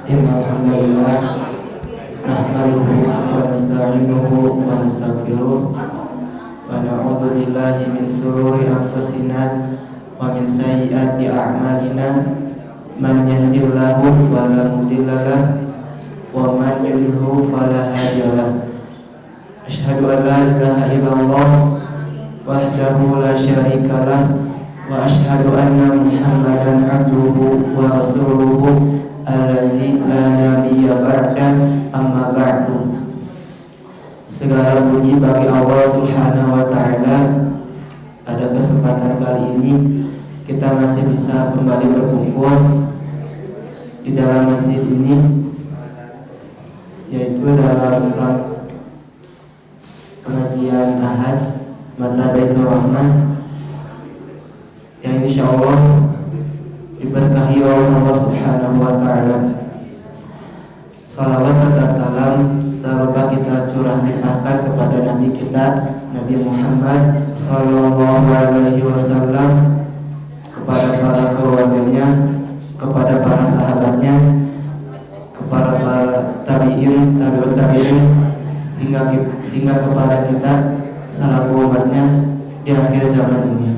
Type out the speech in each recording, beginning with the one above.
Innal hamdalillah nahmaduhu wa nasta'inuhu wa nastaghfiruh wa na'udzu billahi min shururi anfusina wa min sayyiati a'malina man yahdihillahu fala mudilla lahu wa man yudlilhu fala hadiya lahu. Asyhadu an la ilaha illallah wahdahu la syarika lahu wa asyhadu anna Muhammadan abduhu wa rasuluhu alladzi la nabiyya ba'da, amma ba'du. Segala puji bagi Allah Subhanahu wa taala. Pada kesempatan kali ini kita masih bisa kembali berkumpul di dalam masjid ini, yaitu dalam pengajian Ahad Mata Baitur Rahman yang insyaallah diberkahi oleh Allah Subhanahu wa taala. Salawat serta salam tak lupa kita curahkan kepada Nabi kita Nabi Muhammad sallallahu alaihi wasallam, kepada para keluarganya, kepada para sahabatnya, kepada para tabi'in, tabi'ut tabi'in, hingga kepada kita selaku umatnya di akhir zaman ini.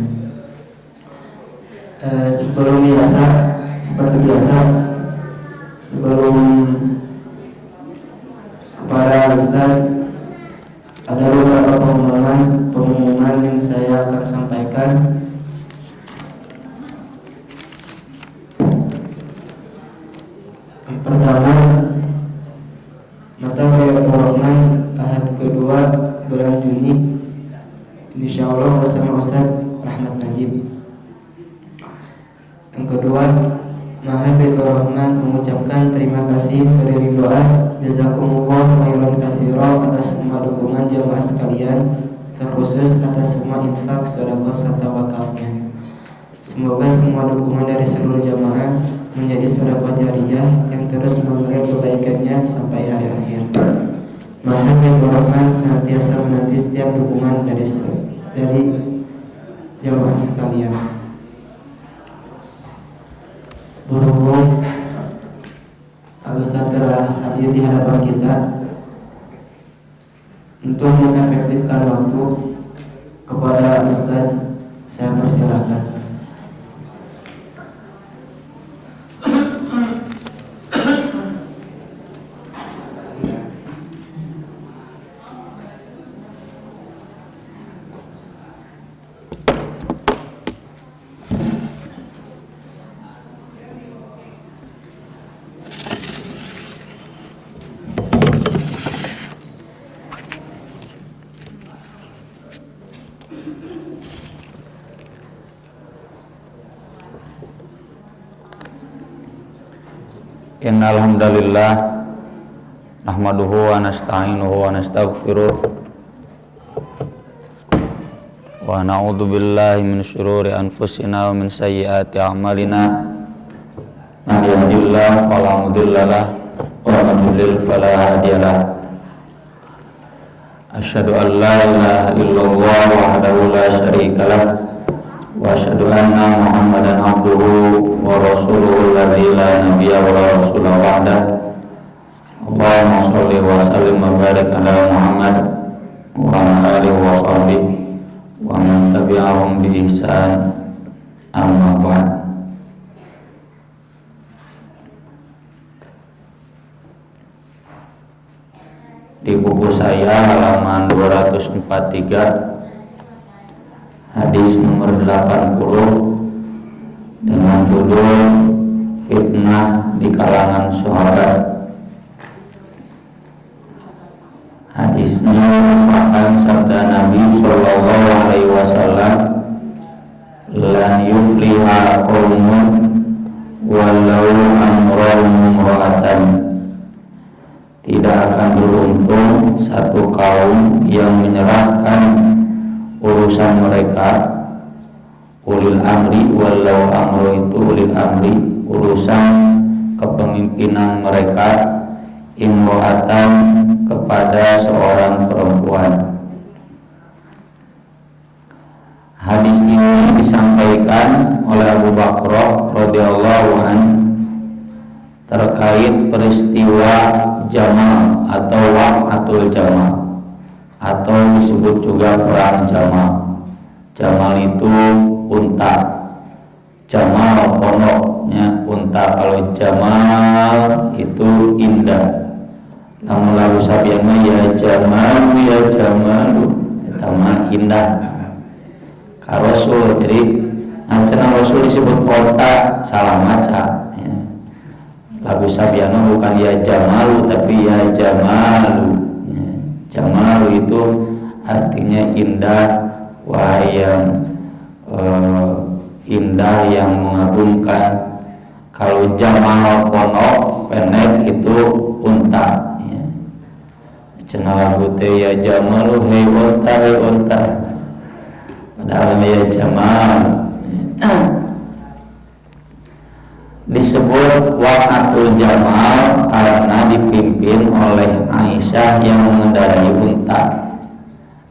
Seperti biasa, sebelum kepada Ustaz, ada beberapa pengumuman yang saya akan sampaikan. Yang pertama, masa Baitur Rahman Ahad kedua bulan Juni, insyaallah bersama Ustaz Rahmat Najib. Yang kedua, Mahad Baitur Rahman mengucapkan terima kasih berdiri doa jazakumullah khairan katsira atas semua dukungan jamaah sekalian, terkhusus atas semua infak, sedekah serta wakafnya. Semoga semua dukungan dari seluruh jamaah menjadi sedekah jariyah yang terus mengalir kebaikannya sampai hari akhir. Mahad Baitur Rahman senantiasa menanti setiap dukungan dari jamaah sekalian. Berhubung Ustaz telah hadir di hadapan kita, untuk mengefektifkan waktu kepada Ustaz, saya persilakan. Innal hamdalillah nahmaduhu wa nasta'inuhu wa nastaghfiruh wa na'udzu billahi min syururi anfusina wa min sayyiati a'malina. Man yahdihillahu fala mudilla lahu wa man yudlil fala hadiya lahu. Asyhadu an la ilaha illallah wahdahu la syarika lahu wa asyhadu anna Muhammadan abduhu wa rasuluhu alladzi la nabiyya wa la rasula ba'da. Allahumma shalli wa sallim wa barik ala Muhammad wa ala alihi wa sahbihi wa man tabi'ahum bi ihsan, amma ba'd. Di buku saya halaman 243, hadis nomor 80 dengan judul Fitnah di kalangan sahabat. Hadisnya merupakan sabda Nabi Shallallahu Alaihi Wasallam, lan yufliha qaumun walau amrahum imra'atan. Tidak akan beruntung satu kaum yang menyerahkan urusan mereka, ulil amri, walau amru itu ulil amri, urusan kepemimpinan mereka, imro'atan, kepada seorang perempuan. Hadis ini disampaikan oleh Abu Bakar radhiyallahu an terkait peristiwa Jamal atau Waqatul Jamal, atau disebut juga perang Jamal. Jamal itu unta, Jamal ponoknya unta. Kalau Jamal itu indah. Namun lagu sabiana ya Jamal ya Jamalu, sama indah. Ka Rasul, jadi cenah Rasul disebut onta salah maca. Ya. Lagu sabiana bukan ya Jamalu tapi ya Jamalu. Ya. Jamalu itu artinya indah, yang indah yang mengagumkan. Kalau Jamal ponok pendek itu unta. Cenah lagu teh ya Jamalu hei unta padahal ya Jamal. Disebut Waqatul Jamal karena dipimpin oleh Aisyah yang mengendarai unta.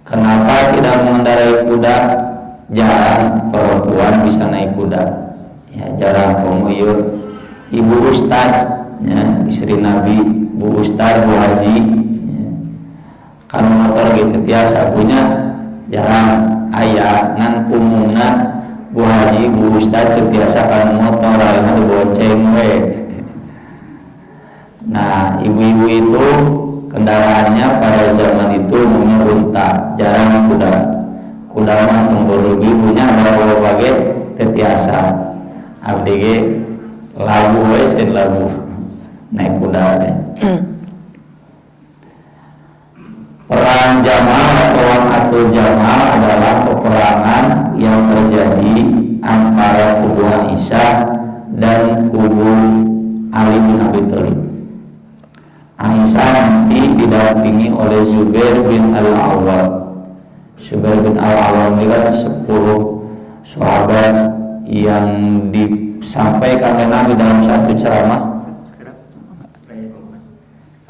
Kenapa tidak mengendarai kuda? Jarang perempuan bisa naik kuda, ya jarang. Pemuyur ibu ustad, ya, istri Nabi, bu ustad, bu haji, kan motor gitu tiasa punya, jarang ayah ngan umumna bu haji bu ustad tiasa kan motor lainnya dibonceng we. Nah ibu-ibu itu kendaraannya pada zaman itu umumnya unta, jarang kuda. Kuda mah tembur ibunya bawa bagai tetiasa abdi ge lagu we sen lagu naik kuda teh. Perang Jamal atau Waqatul Jamal adalah peperangan yang terjadi antara kubu Aisyah dan kubu Ali bin Abi Thalib. Aisyah nanti didampingi oleh Zubair bin Al-Awwam. Zubair bin Al-Awwam ini kan 10 sahabat yang disampaikan oleh Nabi dalam satu ceramah.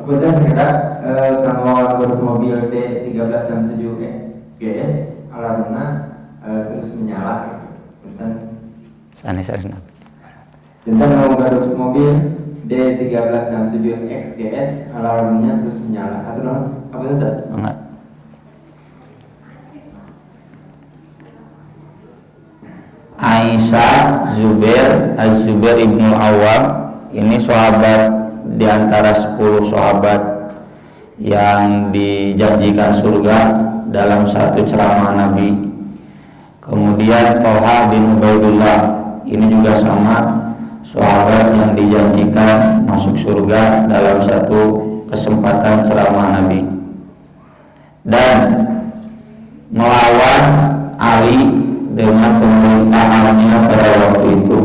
Kemudian sekarang kalau bermobil D1367 GS alarmnya terus menyala, dan mau garuk mobil D1367 XGS alarmnya terus menyala. Atau apa itu Ustaz? Enggak. Aisyah, Zubair, Az-Zubair ibn Awwam ini sahabat di antara 10 sahabat yang dijanjikan surga dalam satu ceramah Nabi. Kemudian Thalha bin Ubaidillah ini juga sama sahabat yang dijanjikan masuk surga dalam satu kesempatan ceramah Nabi. Dan melawan Ali dengan pemerintahannya pada waktu itu.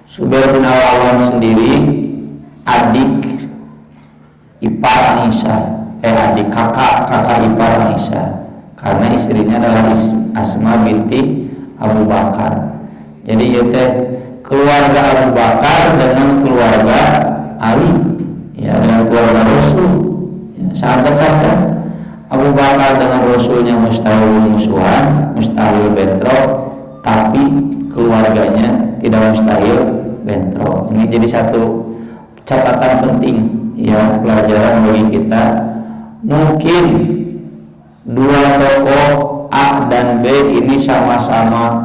Zubair bin Al-Awwam sendiri adik ipar Aisyah, adik kakak ipar Aisyah, karena istrinya adalah Asma binti Abu Bakar. Jadi itu keluarga Abu Bakar dengan keluarga Ali, ya, dengan keluarga Rasul, ya, sangat dekat kan. Abu Bakar dengan Rasulnya mustahil musuhan, mustahil bentrok, tapi keluarganya tidak mustahil bentrok. Ini jadi satu catatan penting, ya, pelajaran bagi kita. Mungkin dua tokoh A dan B ini sama-sama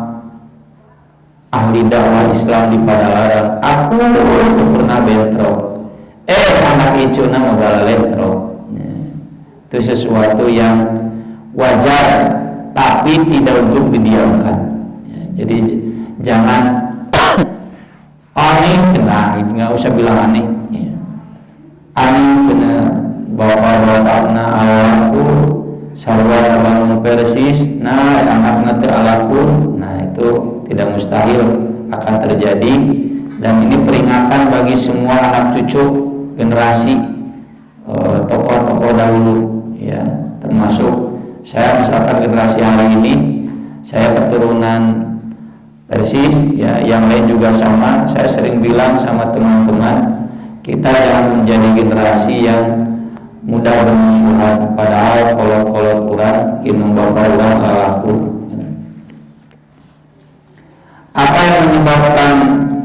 ahli dakwah Islam di Padalarang. Aku pernah bentrok, anak icuna mogala bentrok. Itu sesuatu yang wajar, tapi tidak untuk didiamkan. Jadi jangan aneh cenah, nggak usah bilang aneh. Aneh cenah bapak-bapakna awalku sarwa bangun persis, nah anak teu alaku, nah itu tidak mustahil akan terjadi. Dan ini peringatan bagi semua anak cucu generasi tokoh-tokoh dahulu, ya, termasuk saya misalkan generasi hari ini, saya keturunan Persis, ya, yang lain juga sama. Saya sering bilang sama teman-teman, kita jangan menjadi generasi yang mudah bermusuhan. Padahal kolot-kolot kurang, kinung bapak kurang lalaku. Apa yang menyebabkan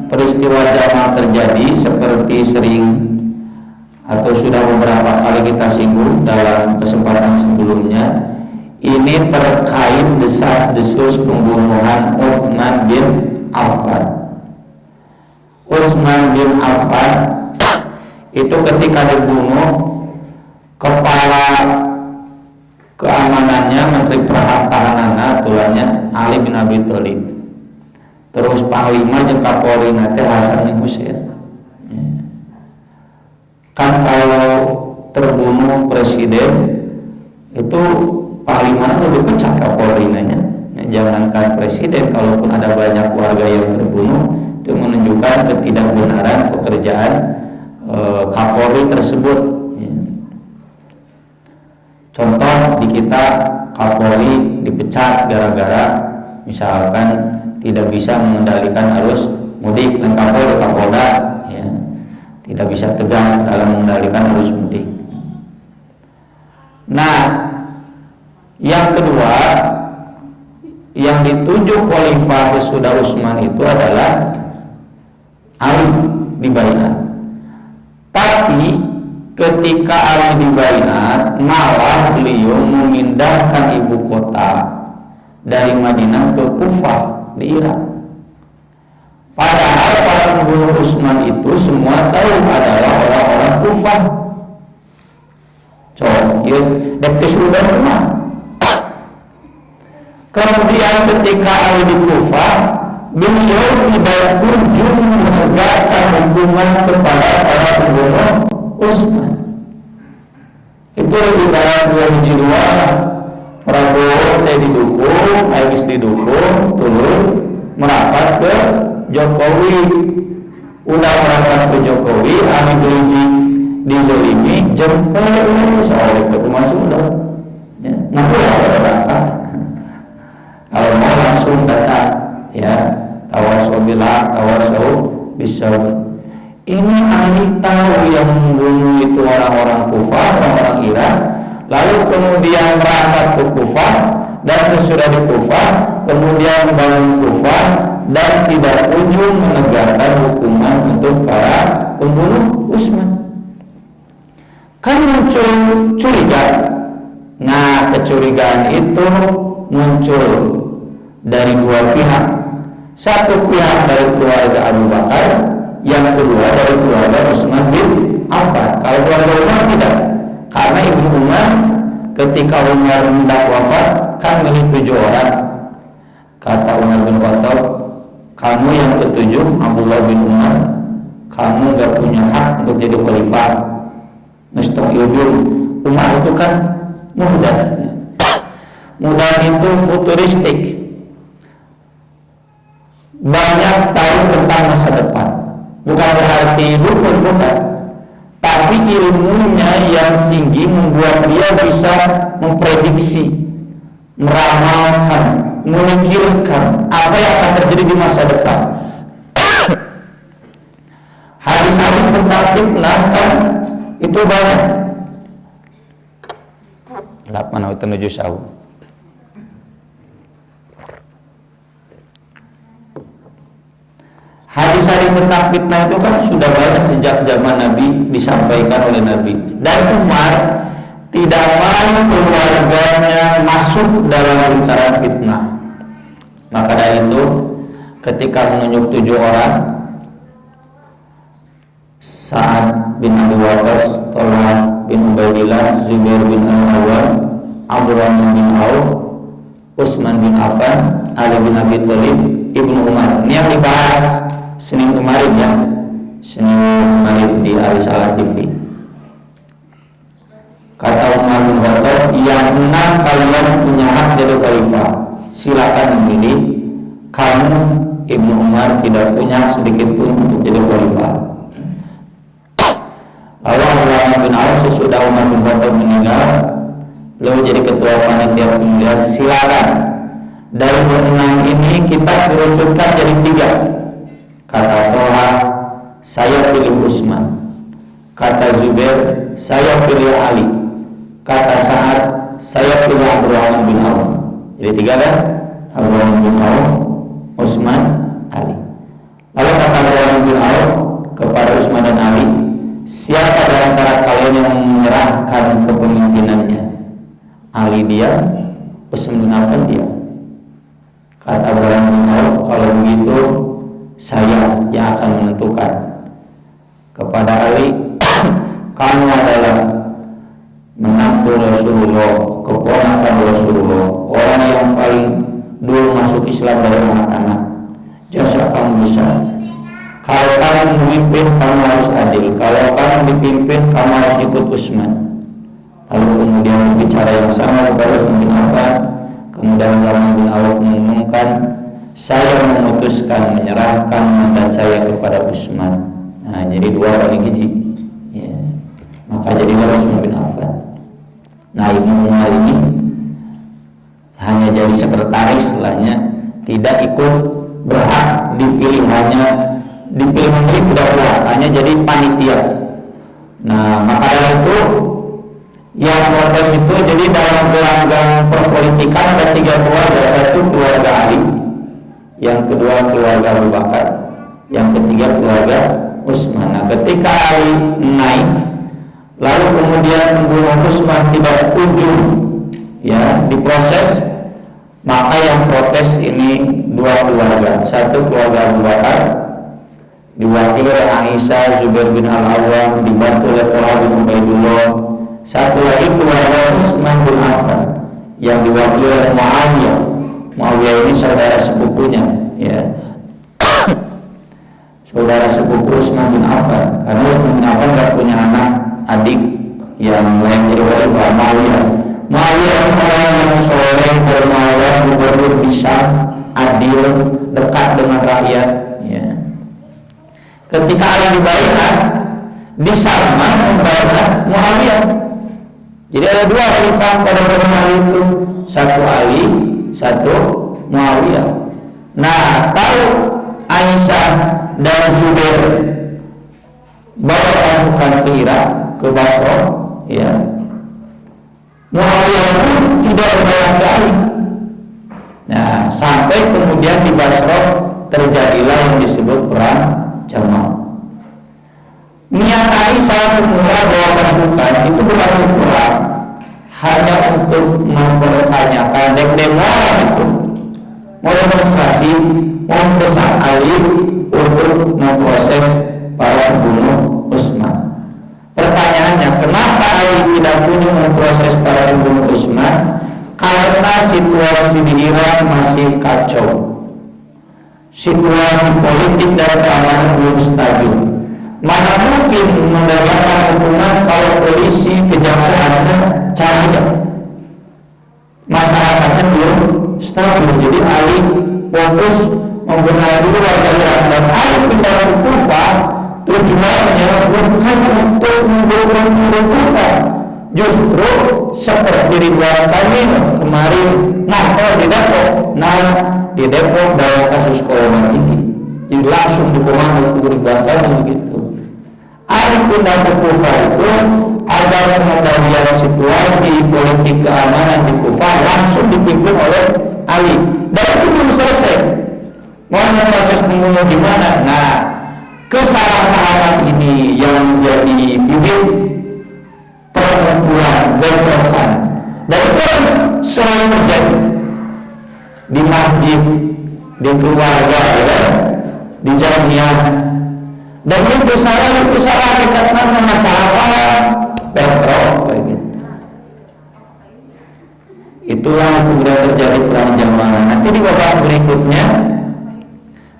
peristiwa jamal terjadi seperti sering atau sudah beberapa kali kita singgung dalam kesempatan sebelumnya, ini terkait desas-desus pembunuhan Utsman bin Affan. Utsman bin Affan itu ketika dibunuh, kepala keamanannya, menteri pertahanannya tulangnya Ali bin Abi Thalib, terus panglima jeung Kapolri nate Hasan bin Hussein. Kan kalau terbunuh presiden itu panglima itu dipecat Kapolri nanya. Jangankan presiden, kalaupun ada banyak warga yang terbunuh, itu menunjukkan ketidakbenaran pekerjaan Kapolri tersebut. Contoh di kita, Kapolri dipecat gara-gara misalkan tidak bisa mengendalikan arus mudik, dan Kapolda ya, tidak bisa tegas dalam mengendalikan arus mudik. Nah, yang kedua, yang ditunjuk khalifah sesudah Utsman itu adalah Ali di Baiat. Tapi ketika Ali di Baiat, malah beliau memindahkan ibu kota dari Madinah ke Kufah di Irak. Padahal para pembunuh Utsman itu semua tahu adalah orang-orang Kufah. Coba, ya, dek sudah pernah. Kemudian ketika Ali di Kufah, beliau tidak kunjung menegakkan hukuman kepada para pembunuh Utsman. Itu ibarat dua hiji dua, Prabowo teh didukung, habis didukung, turun merapat ke Jokowi. Udah merapat ke Jokowi, Ali Berinji dizolimi, jempol soal itu masuk udah. Ya, ngaku berangkat. Kalau mau langsung datang, ya, tawasobilah, tawasau bisa. Ini Ali tahu yang membunuh itu orang-orang Kufah, orang-orang Irak, lalu kemudian berangkat ke Kufah, dan sesudah di Kufah kemudian membangun Kufah dan tidak kunjung menegakkan hukuman untuk para pembunuh Utsman. Kan muncul curiga. Nah, kecurigaan itu muncul dari dua pihak. Satu pihak dari keluarga Abu Bakar, yang kedua dari keluarga Utsman bin Affan. Kalau keluarga Umar tidak, karena Ibnu Umar ketika Umar hendak wafat kan milih 7 orang. Kata Umar bin Khattab, kamu yang ketujuh, Abdullah bin Umar, kamu gak punya hak untuk jadi khalifah. Mustaq yudul. Umar itu kan mudah. Mudah itu futuristik, banyak tahu tentang masa depan. Bukan berarti dukun, bukan. Tapi ilmunya yang tinggi membuat dia bisa memprediksi, meramalkan, memikirkan apa yang akan terjadi di masa depan. Hadis-hadis tentang fitnah kan itu banyak. 8 Hadis-hadis tentang fitnah itu kan sudah banyak sejak zaman Nabi disampaikan oleh Nabi. Dan Umar tidak mau keluarganya masuk dalam lingkaran fitnah. Maka dari itu ketika menunjuk 7 orang, Sa'ad bin Abi Waqqas, Talha bin Ubaidillah, Zubair bin Al-Awwam, Abdurrahman bin Auf, Utsman bin Affan, Ali bin Abi Thalib, Ibnu Umar. Ini yang dibahas Senin kemarin ya, Senin kemarin di Al-Salah TV. Kata Umar bin Khattab, yang 6 kalian punya hak jadi khalifah, silakan memilih. Kamu Ibnu Umar tidak punya sedikit pun untuk jadi khalifah. Lalu Abdurrahman bin Auf sesudah Umar bin Khattab meninggal, beliau jadi ketua panitia pemilihan, silakan. Dari 6 ini kita kerucutkan jadi 3. Kata Talha, saya pilih Utsman. Kata Zubair, saya pilih Ali. Kata Sa'ad, saya pilih Abdurrahman bin Auf. Jadi 3 kan? Abdurrahman bin Auf, Utsman, Ali. Lalu kata Abdurrahman bin Auf kepada Utsman dan Ali, siapa di antara kalian yang menyerahkan kepemimpinannya? Ali dia, Utsman bin Affan dia. Kata Abdurrahman bin Auf, kalau begitu saya yang akan menentukan. Kepada Ali, kamu adalah menantu Rasulullah, keponakan Rasulullah, orang yang paling dulu masuk Islam dari anak-anak. Jasa kamu besar. Kalau kamu memimpin, kamu harus adil. Kalau kamu dipimpin, kamu harus ikut Utsman. Lalu kemudian bicara yang sama kepada Utsman bin Affan. Kemudian Abdurrahman bin Auf mengumumkan, saya memutuskan menyerahkan mandat saya kepada Utsman. Nah, jadi dua paling hiji. Ya. Maka jadi Utsman bin Affan. Nah, Ibnu Umar ini hanya jadi sekretaris istilahnya, tidak ikut berhak dipilih, hanya dipilih menteri tidak berhak, hanya jadi panitia. Nah, maka dari itu yang protes itu, jadi dalam gelanggang perpolitikan ada 3 keluarga. Satu keluarga Ali, yang kedua keluarga Abu Bakar, yang ketiga keluarga Utsman. Nah, ketika Ali naik lalu kemudian membunuh Utsman tidak kunjung ya diproses, maka yang protes ini 2 keluarga. Satu keluarga Abu Bakar diwakili oleh Aisyah, Zubair bin Al-Awwam, dibantu oleh Talha bin Ubaidullah. Satu lagi keluarga Utsman bin Affan yang diwakili oleh Muawiyah. Muawiyah ini saudara sepupunya ya. Saudara sepupu Utsman bin Affan, karena Utsman bin Affan tidak punya anak adik yang lain jadi khalifah. Muawiyah orang yang soleh, dermawan, gubernur bisa adil, dekat dengan rakyat ya. Ketika Ali dibaiat, di Salman membaiat Muawiyah. Jadi ada 2 khalifah pada zaman Ali itu, satu Ali, satu Muawiyah. Nah, tahu Aisyah dan Zubair bawa pasukan ke Irak, ke Basra ya. Muawiyah pun tidak membawa ke Ali. Nah, sampai kemudian di Basra terjadilah yang disebut perang Jamal. Niat Aisyah semula bawa pasukan itu bukan untuk perang, hanya untuk mempertanyakan demo itu, mau demonstrasi, mau mendesak Ali untuk memproses para pembunuh Utsman. Pertanyaannya, kenapa Ali tidak punya memproses para pembunuh Utsman? Karena situasi di Irak masih kacau, situasi politik dan keamanan belum stabil. Mana mungkin mendapatkan hukuman kalau polisi, kejaksaannya cahaya, masyarakatnya belum stabil. Jadi Ali fokus membenahi dulu warga Irak, dan Ali pindah ke Kufah tujuannya bukan untuk membunuh Kufah, justru seperti Ridwan Kamil kemarin di Depok. Di Depok dalam kasus corona ini, jadi langsung dikomando ke Ridwan Kamil begitu. Ali pindah ke Kufah itu agar pengendalian situasi politik keamanan di Kufah langsung dipimpin oleh Ali, dan itu belum selesai. Mau proses pembunuh di mana? Nah, kesalahpahaman ini yang menjadi bibit perkumpulan bentrokan, dan itu selalu terjadi di masjid, di keluarga, ya, di jamiah. Dan itu salah dikatakan masalah apa? Bentrok kayak gitu. Itulah kemudian terjadi perang Jamal. Nanti di babak berikutnya,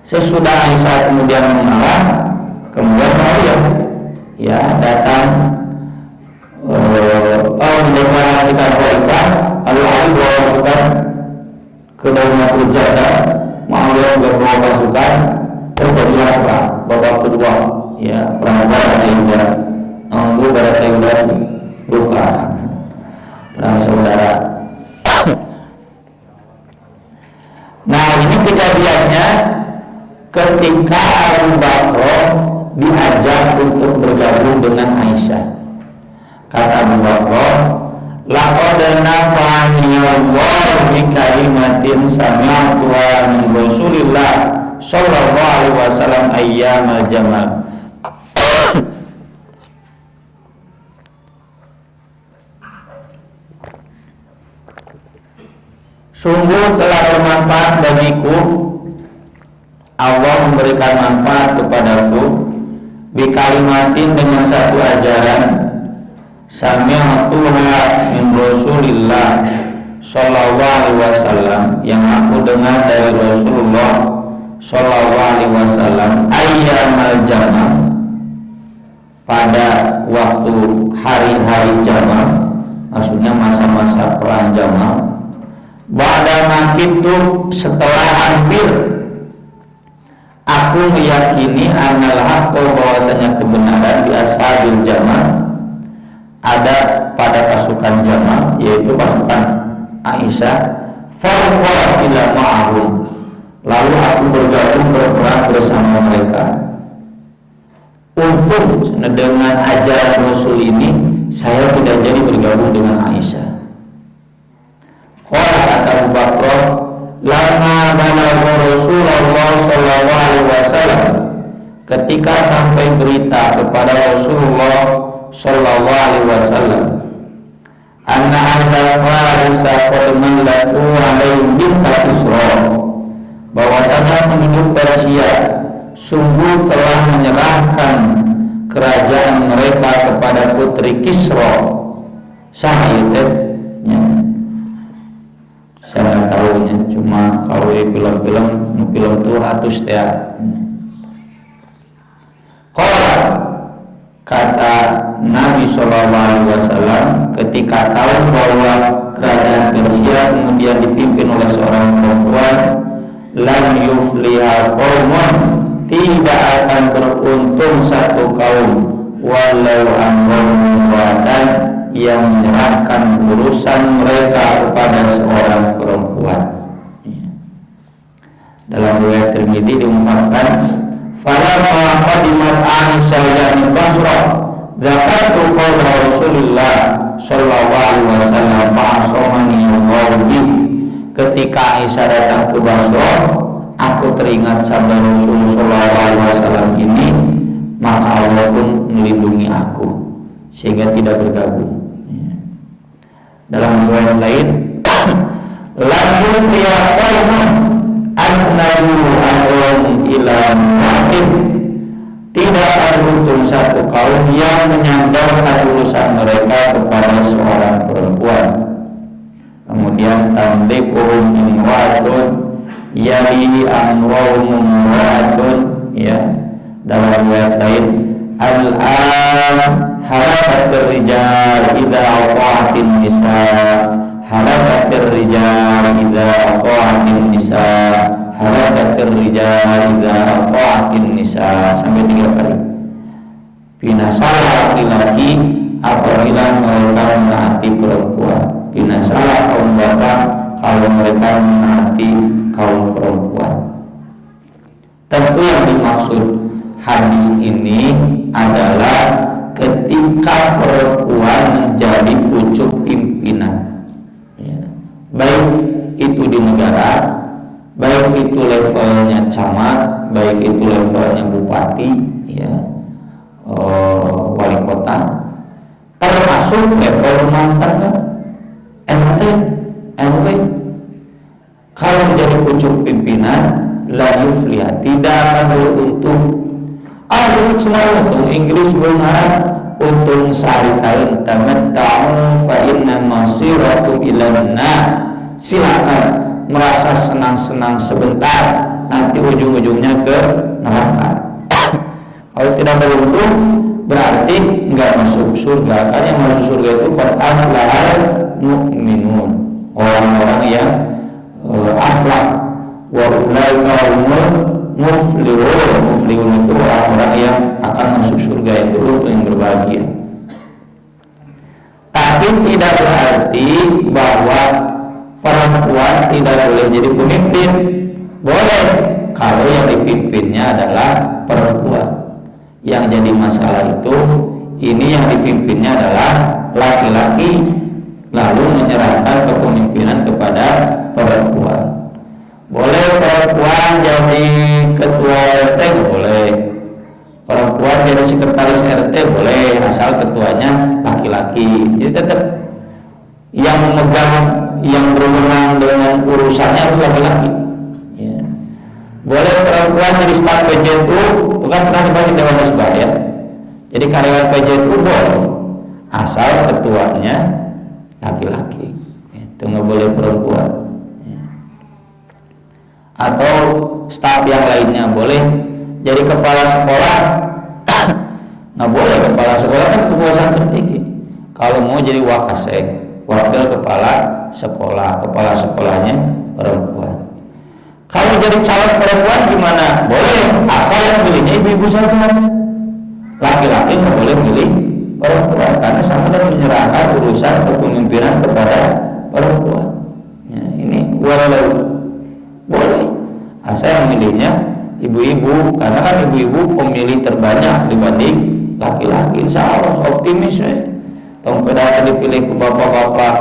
sesudah Aisyah kemudian mengalah, kemudian Muawiyah ya datang mendeklarasikan khalifah. Lalu Ali bawa pasukan ke Daumatul Jaddah, Muawiyah juga bawa pasukan. Terjadilah perang babak kedua ya, perang Baratayuda. Baratayuda buka perang saudara. Nah, ini kejadiannya ketika Abu Bakar diajak untuk bergabung dengan Aisyah. Kata Abu Bakar, laqad nafa'ani Allah bi kalimatin sami'tuha min Rasulillah sallallahu alaihi wasallam ayyamal jamal. Sungguh telah bermanfaat bagiku, Allah memberikan manfaat kepadaku bikalimatin dengan satu ajaran, sami'tuha min Rasulillah sallallahu alaihi wasallam, yang aku dengar dari Rasulullah sallallahu alaihi wasallam, ayyamal jamal, pada waktu hari-hari Jamal, maksudnya masa-masa perang Jamal. Ba'da makitu, setelah hampir aku meyakini annal haqqo, bahwasanya kebenaran di ashabil Jamal ada pada pasukan Jamal, yaitu pasukan Aisyah. Farqa ila ma'ahum, lalu aku bergabung berperang bersama mereka. Untung dengan ajaran Rasul ini saya tidak jadi bergabung dengan Aisyah. Qala kata Abu Bakr, lama balagha Rasulullah sallallahu alaihi wasallam, ketika sampai berita kepada Rasulullah sallallahu alaihi wasallam, anna ahla Faris qad mallaku alaihim binta Kisra, bahwasanya penduduk Persia sungguh telah menyerahkan kerajaan mereka kepada putri Kisra. Sahih saya tahunya, cuma kalau di film itu ratus ya. Qala, kata Nabi SAW ketika tahu bahwa kerajaan Persia kemudian dipimpin oleh seorang perempuan, lam yufliha qaumun, tidak akan beruntung satu kaum, walau amrun yang menyerahkan urusan mereka kepada seorang perempuan. Dalam riwayat Tirmidzi diungkapkan, falamma qadimat Aisyah yani Basra, zakartu qawla Rasulillah sallallahu alaihi wasallam fa'asomani Allah. Ketika Aisyah datang ke Basra, aku teringat sabda Rasul sallallahu alaihi wasallam ini, maka Allah pun melindungi aku sehingga tidak bergabung. Dalam riwayat lain, lalu liyaqaumun asnadu amrun ila mu'min, tidak beruntung satu kaum yang menyandarkan urusan mereka kepada seorang perempuan. Kemudian tamlikuhum imra'atun yali amrahum imra'atun, ya. Dalam riwayat lain, al-an halakat rijal idza aqa'atin nisa, halakat rijal idza aqa'atin nisa, halakat rijal idza aqa'atin nisa, sampai 3 kali. Binasalah laki-laki apabila mereka menaati perempuan, binasalah kaum bapak kalau mereka menaati kaum perempuan. Tentu yang dimaksud hadis ini adalah ketika perempuan menjadi pucuk pimpinan, ya, baik itu di negara, baik itu levelnya camat, baik itu levelnya bupati, ya, wali kota, termasuk level rumah tangga, RT, RW. Kalau menjadi pucuk pimpinan, la yufliha, tidak akan beruntung. Aduh, cuma untung Inggris benar, untung sehari tahun, tamatta'u fa inna masiratum ilanna, silakan merasa senang-senang sebentar, nanti ujung-ujungnya ke neraka. Kalau tidak beruntung berarti enggak masuk surga. Kan yang masuk surga itu qad aflahal mu'minun, orang-orang yang aflah, wa ulaika humul muflihun. Muflihun itu orang-orang yang akan masuk surga, yang beruntung, yang berbahagia. Tapi tidak berarti bahwa perempuan tidak boleh jadi pemimpin. Boleh kalau yang dipimpinnya adalah perempuan. Yang jadi masalah itu, ini yang dipimpinnya adalah laki-laki, lalu menyerahkan kepemimpinan kepada perempuan. Boleh perempuan jadi ketua RT boleh, perempuan jadi sekretaris RT boleh, asal ketuanya laki-laki. Jadi tetap yang memegang, yang berwenang dengan urusannya harus laki-laki. Ya. Boleh perempuan jadi staf PJTU, bukan pernah dibahas di Dewan Hisbah ya. Jadi karyawan PJTU boleh, asal ketuanya laki-laki. Itu nggak boleh perempuan. Ya. Atau staf yang lainnya boleh. Jadi kepala sekolah nggak boleh, kepala sekolah kan kekuasaan tertinggi. Kalau mau jadi wakasek, wakil kepala sekolahnya perempuan. Kalau jadi calon perempuan gimana? Boleh, asal yang pilihnya ibu-ibu saja. Laki-laki nggak boleh pilih perempuan karena sama dan menyerahkan urusan kepemimpinan kepada perempuan. Ya, ini walau boleh, asal yang milihnya ibu-ibu, karena kan ibu-ibu pemilih terbanyak dibanding laki-laki. Insya Allah optimis ya. Tong pada dipilih ke bapak-bapak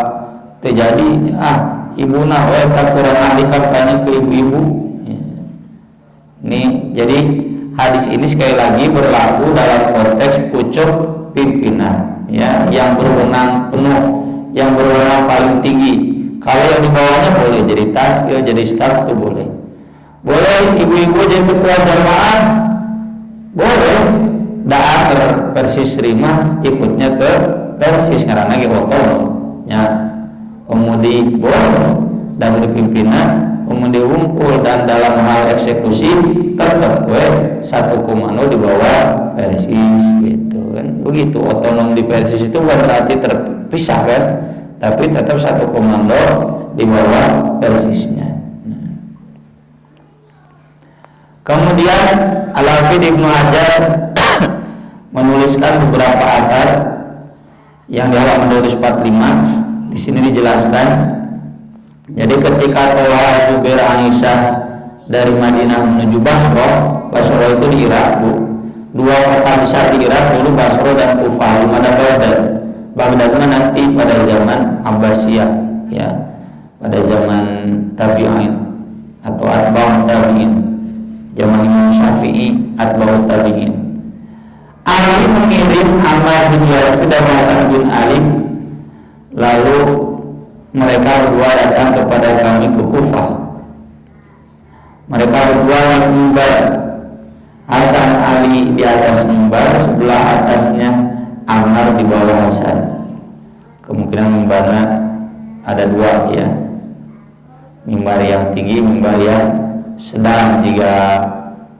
terjadi ibu nah tak kurang ahli kampanye ke ibu-ibu ya. Nih jadi hadis ini sekali lagi berlaku dalam konteks pucuk pimpinan ya, yang berwenang penuh, yang berwenang paling tinggi. Kalau yang di bawahnya boleh jadi taskil, jadi staf itu boleh. Boleh ibu-ibu jadi ketua jamaah, boleh. Dah persis terima ikutnya ke persis karena lagi otonom ya. Pemudi boleh dan pimpinan pemudi unggul, dan dalam hal eksekusi tetap satu komando di bawah persis gitu kan. Begitu otonom di persis itu bukan berarti terpisah kan, tapi tetap satu komando di bawah persisnya. Kemudian Al-Hafidz Ibnu Hajar menuliskan beberapa athar yang di halaman 245. Di sini dijelaskan, jadi ketika Tolha, Zubair, Aisyah dari Madinah menuju Basrah itu di Irak, dua kota besar di Irak dulu, Basrah dan Kufah, belum ada Baghdad. Baghdadnya nanti pada zaman Abbasiyah ya, pada zaman Tabi'in atau Atba'ut Tabi'in, zaman Imam Syafi'i, Atba'ut Tabi'in. Ali mengirim Ammar bin Yasir dan Hasan bin Ali, lalu mereka berdua datang kepada kami ke Kufah. Mereka berdua naik mimbar, Hasan Ali di atas mimbar, sebelah atasnya Ammar di bawah Hasan. Kemungkinan mimbarnya ada dua ya, mimbar yang tinggi, mimbar yang sedang. Jika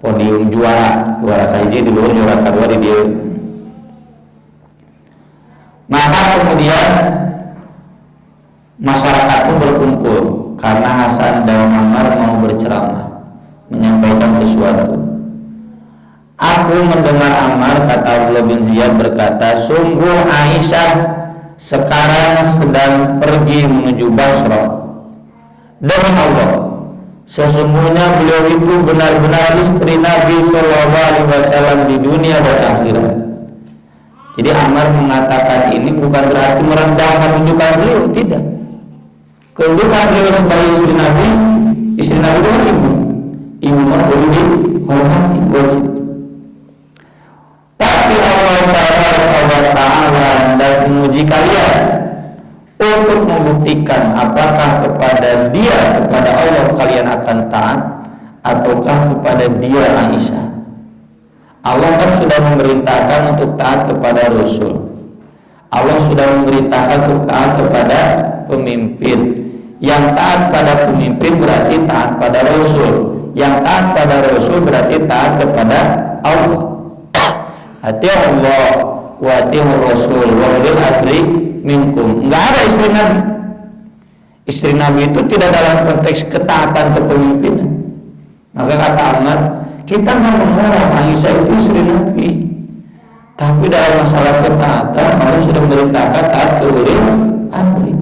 podium juara kaji di luar, juara kedua di dia. Maka kemudian masyarakat pun berkumpul karena Hasan dan Ammar mau berceramah, menyampaikan sesuatu. Aku mendengar Ammar, kata Abdullah bin Ziyad, berkata, sungguh Aisyah sekarang sedang pergi menuju Basrah. Demi Allah, sesungguhnya beliau itu benar-benar istri Nabi SAW di dunia dan akhirat. Jadi Ammar mengatakan ini bukan berarti merendahkan kedudukan beliau, tidak. Kedudukan beliau sebagai istri Nabi itu kan ibu mah boleh dihormati, wajib. Tapi Allah Ta'ala hendak menguji kalian untuk membuktikan apakah kepada dia, kepada Allah kalian akan taat, ataukah kepada dia Aisyah. Allah kan sudah memerintahkan untuk taat kepada Rasul. Allah sudah memerintahkan untuk taat kepada pemimpin. Yang taat pada pemimpin berarti taat pada Rasul. Yang taat pada Rasul berarti taat kepada Allah. Ati'u Allah wa ati'u Rasul wa ulil amri minkum. Enggak ada istri Nabi. Istri Nabi itu tidak dalam konteks ketaatan kepemimpinan. Maka kata Ammar, kita nggak mengarang Aisyah itu istri Nabi, tapi dalam masalah ketaatan Allah sudah memerintahkan taat ke ulil amri.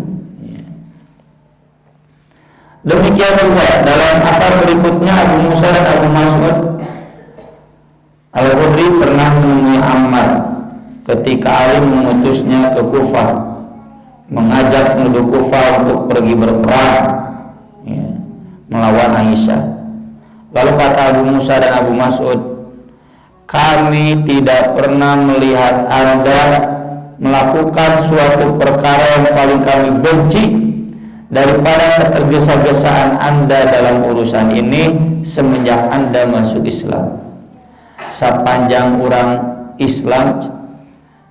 Demikian juga dalam athar berikutnya Abu Musa dan Abu Mas'ud Al-Khudri pernah menemui Ammar ketika Ali mengutusnya ke Kufah, mengajak penduduk Kufah untuk pergi berperang. Ya. melawan Aisyah. Lalu kata Abu Musa dan Abu Mas'ud, kami tidak pernah melihat Anda melakukan suatu perkara yang paling kami benci daripada ketergesa-gesaan Anda dalam urusan ini semenjak Anda masuk Islam. Sepanjang orang Islam,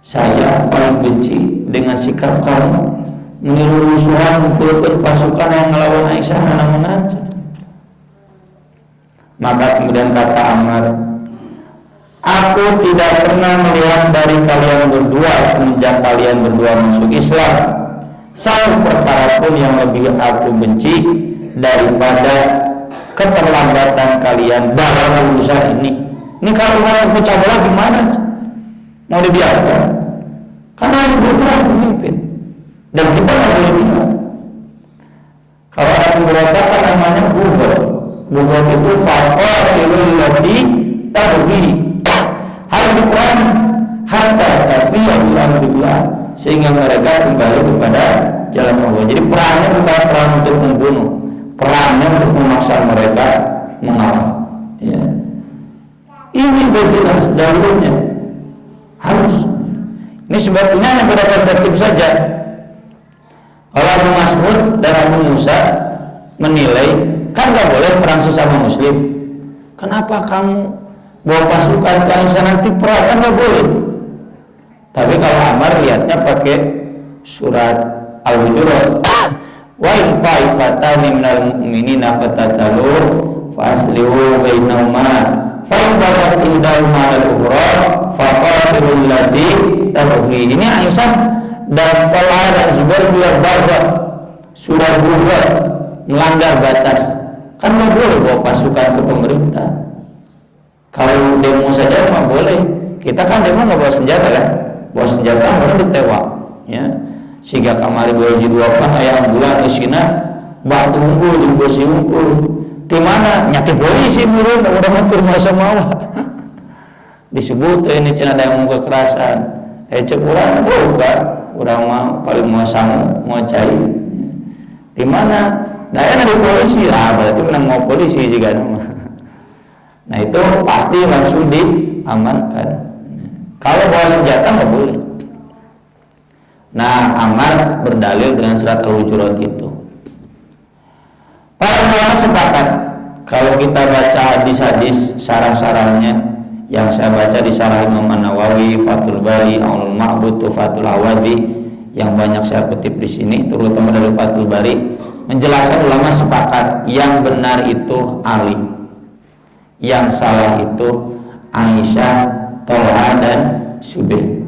saya paling benci dengan sikap kamu meniru rusuhan mengumpulkan pasukan yang melawan Aisyah anak-anak. Maka kemudian kata Ammar, aku tidak pernah melihat dari kalian berdua semenjak kalian berdua masuk Islam satu perkara pun yang lebih aku benci daripada keterlambatan kalian dalam urusan ini. Ini kalau orang pecah belah gimana? Mau dibiarkan? Karena harus berperang pemimpin, dan kita nggak boleh bilang. Kalau ada pemberontakan namanya buhur. Buhur itu faqatilul ladzi tabghi, harus diperang hatta tafiyul amrillah, sehingga mereka kembali kepada jalan Allah. Jadi perangnya bukan perang untuk membunuh, perangnya untuk memaksa mereka mengalah. Ya. Ini berjelas jalurnya harus. Ini sebetulnya yang pada perspektif saja. Kalau Abu Mas'ud dan Abu Musa menilai, kan gak boleh perang sesama muslim. Kenapa kamu bawa pasukan ke Aisyah nanti perang? Kan gak boleh. Tapi kalau Ammar lihatnya pakai surat Al-Hujurat, wa in ta'ifatani minal mu'minina qatatalu faslihu bainahuma fa in baghat ihdahuma al-ukhra faqatilul ladzi tabghi. Ini Aisyah dan Talha dan Zubair sudah berubah melanggar batas. Kan nggak boleh bawa pasukan ke pemerintah. Kalau demo saja nggak boleh. Kita kan demo nggak bawa senjata kan? Bawa senjata orang ditewak. Ya, sehingga kamari baju dua pan ayam bulan isina batu unggul di bosi unggul. Di mana nyati polisi murun udah motor masa mawa. Disebut ini cina ada yang mau kekerasan. Cek orang bukan orang mau paling mau sangu mau cai. Di mana? Nah, ada polisi. Berarti menang mau polisi juga nama. Nah, itu pasti langsung diamankan. Kalau bawa senjata nggak boleh. Nah, Ammar berdalil dengan surat Al-Hujurat itu. Para ulama sepakat kalau kita baca hadis-hadis sarah-sarahnya yang saya baca di Sarah Imam An-Nawawi, Fathul Bari, Aunul Ma'bud, Fathul Awadi, yang banyak saya kutip di sini, terutama dari Fathul Bari, menjelaskan ulama sepakat yang benar itu Ali, yang salah itu Aisyah, Talha dan Zubair.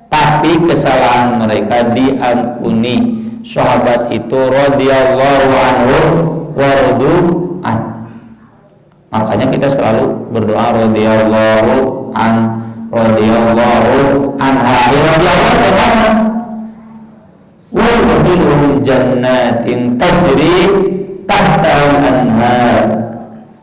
Tapi kesalahan mereka diampuni. Sahabat itu radhiyallahu anhu wa radu an. Makanya kita selalu berdoa radhiyallahu an, radhiyallahu anha, radhiyallahu anha. Wa yudkhiluhum jannatin tajri tahta al-anhar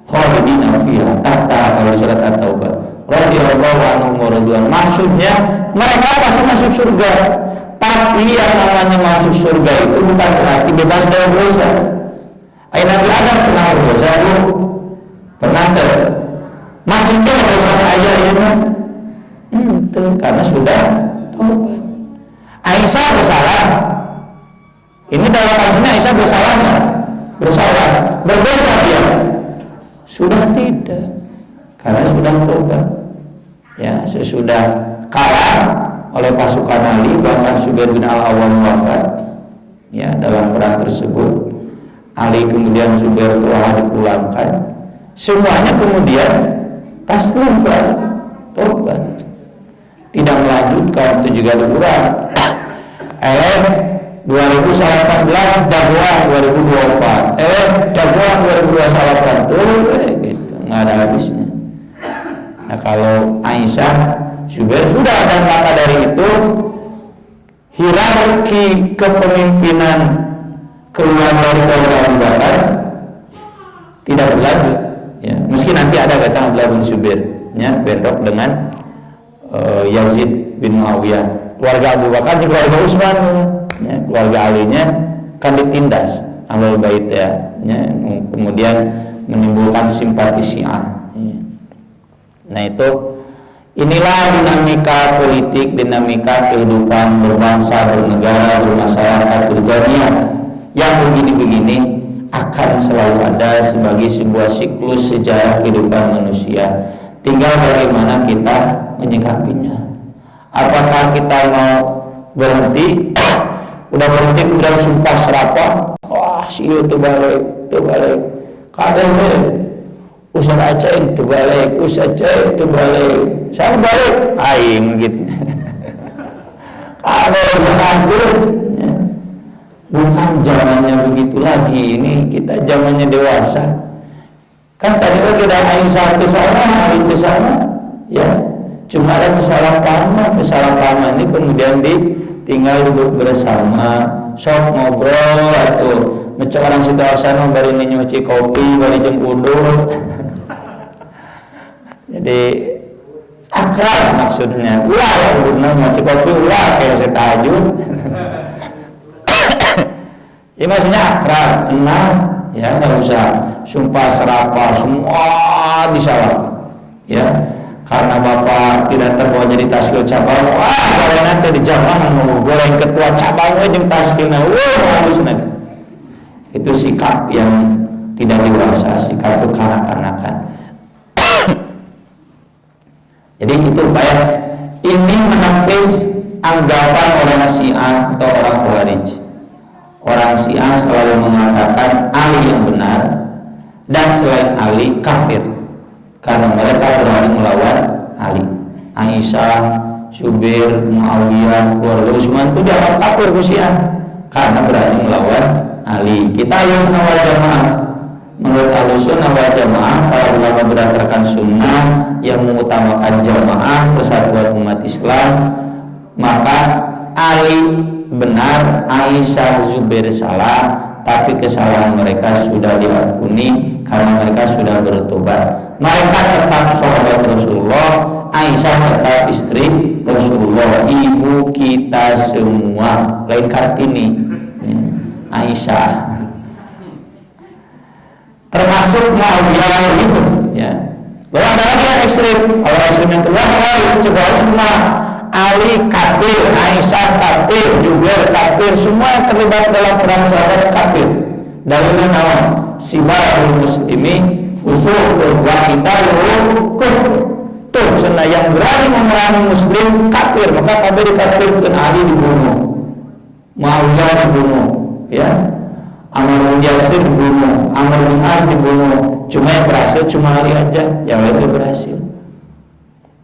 khalidina fiha tahta, kalau surat At-Taubah. Radhiyallahu anhum wa radu an. Maksudnya mereka pasti masuk surga. Tapi yang namanya masuk surga itu bukan berarti bebas dari dosa. Nabi Adam pernah berdosa, pernah masih kena dosa ayah ini, itu karena sudah taubat. Aisyah bersalah. Ini dalam kasusnya Aisyah bersalah, bersalah, berdosa dia sudah tidak, karena sudah taubat. Ya, sesudah kalah oleh pasukan Ali, bahkan Zubair bin Al-Awwam wafat ya dalam perang tersebut. Ali kemudian Zubair telah dipulangkan, semuanya kemudian taslim ke tobat, tidak melanjutkan, itu juga dikurang. 2018 dakwah 2024, dakwah 2028 tuh gitu, nggak ada habisnya. Nah, kalau Aisyah, Zubair sudah, dan maka dari itu hierarki kepemimpinan keluar dari keluarga Abu Bakar tidak berlanjut. Ya, meski nanti ada kata Abdullah bin Zubair, ya, bedok dengan Yazid bin Muawiyah. Keluarga Abu Bakar di keluarga Utsman, ya, keluarga Alinya kan ditindas. Ahlul Bait ya, kemudian menimbulkan simpati Syiah. Nah itu, inilah dinamika politik, dinamika kehidupan berbangsa, bernegara, bermasyarakat, berdunia yang begini-begini akan selalu ada sebagai sebuah siklus sejarah kehidupan manusia. Tinggal bagaimana kita menyikapinya. Apakah kita mau berhenti, udah berhenti kemudian sumpah serapah, wah siu itu balik, kadang Ustaz Aceh itu balik, Ustaz Aceh itu balik, saya balik, aing gitu. Kalau selanjut, ya, bukan zamannya begitu lagi. Ini kita zamannya dewasa. Kan tadi kita aing satu sama, itu sama, ya. Cuma ada kesalahpahaman ini kemudian tinggal duduk bersama, sok ngobrol atau macam orang situasi bari nyuci kopi, bari jam udur. Jadi akrab maksudnya. Ulah udurna nyuci kopi ulah kayak saya tahajud. Ya maksudnya akrab, kenal, ya nggak usah sumpah serapah semua disalahkan. Ya, karena bapak tidak terbawa jadi taskil cabang, kalau nanti di Jamaah mau goreng ketua cabang aja taskilnya, harus nanti. Itu sikap yang tidak dewasa, sikap kekanak-kanakan. Jadi itu upaya ini menepis anggapan orang Syiah atau orang Khawarij. Orang Syiah selalu mengatakan Ali yang benar dan selain Ali kafir, karena mereka berani melawan Ali. Aisyah, Zubair, Muawiyah, keluarga Utsman itu dianggap kafir Syiah karena berani melawan Ali. Kita Ahlussunnah wal Jamaah, menurut Ahlussunnah wal Jamaah, para ulama berdasarkan sunnah yang mengutamakan jamaah persatuan umat Islam, maka Ali benar, Aisyah, Zubair salah, tapi kesalahan mereka sudah diampuni karena mereka sudah bertobat. Mereka tetap sahabat Rasulullah, Aisyah tetap istri Rasulullah, ibu kita semua, lain Kartini, Aisyah. Termasuk Muawiyah itu, ya. Lalu ada lagi yang ekstrim. Kalau ekstrim yang kedua, coba cuma Ali kafir, Aisyah kafir, Zubair kafir, semua yang terlibat dalam perang sahabat kafir. Dalilnya nama sibahul muslimi fusuq wa qitaluhu kufr. Tuh, sunnah yang berani memerangi muslim kafir, maka kafir dikafirkan. Ali dibunuh, Muawiyah dibunuh, ya. Amr bin Yasir dibunuh, Amr bin As dibunuh. Cuma yang berhasil cuma Ali aja, yang lain berhasil.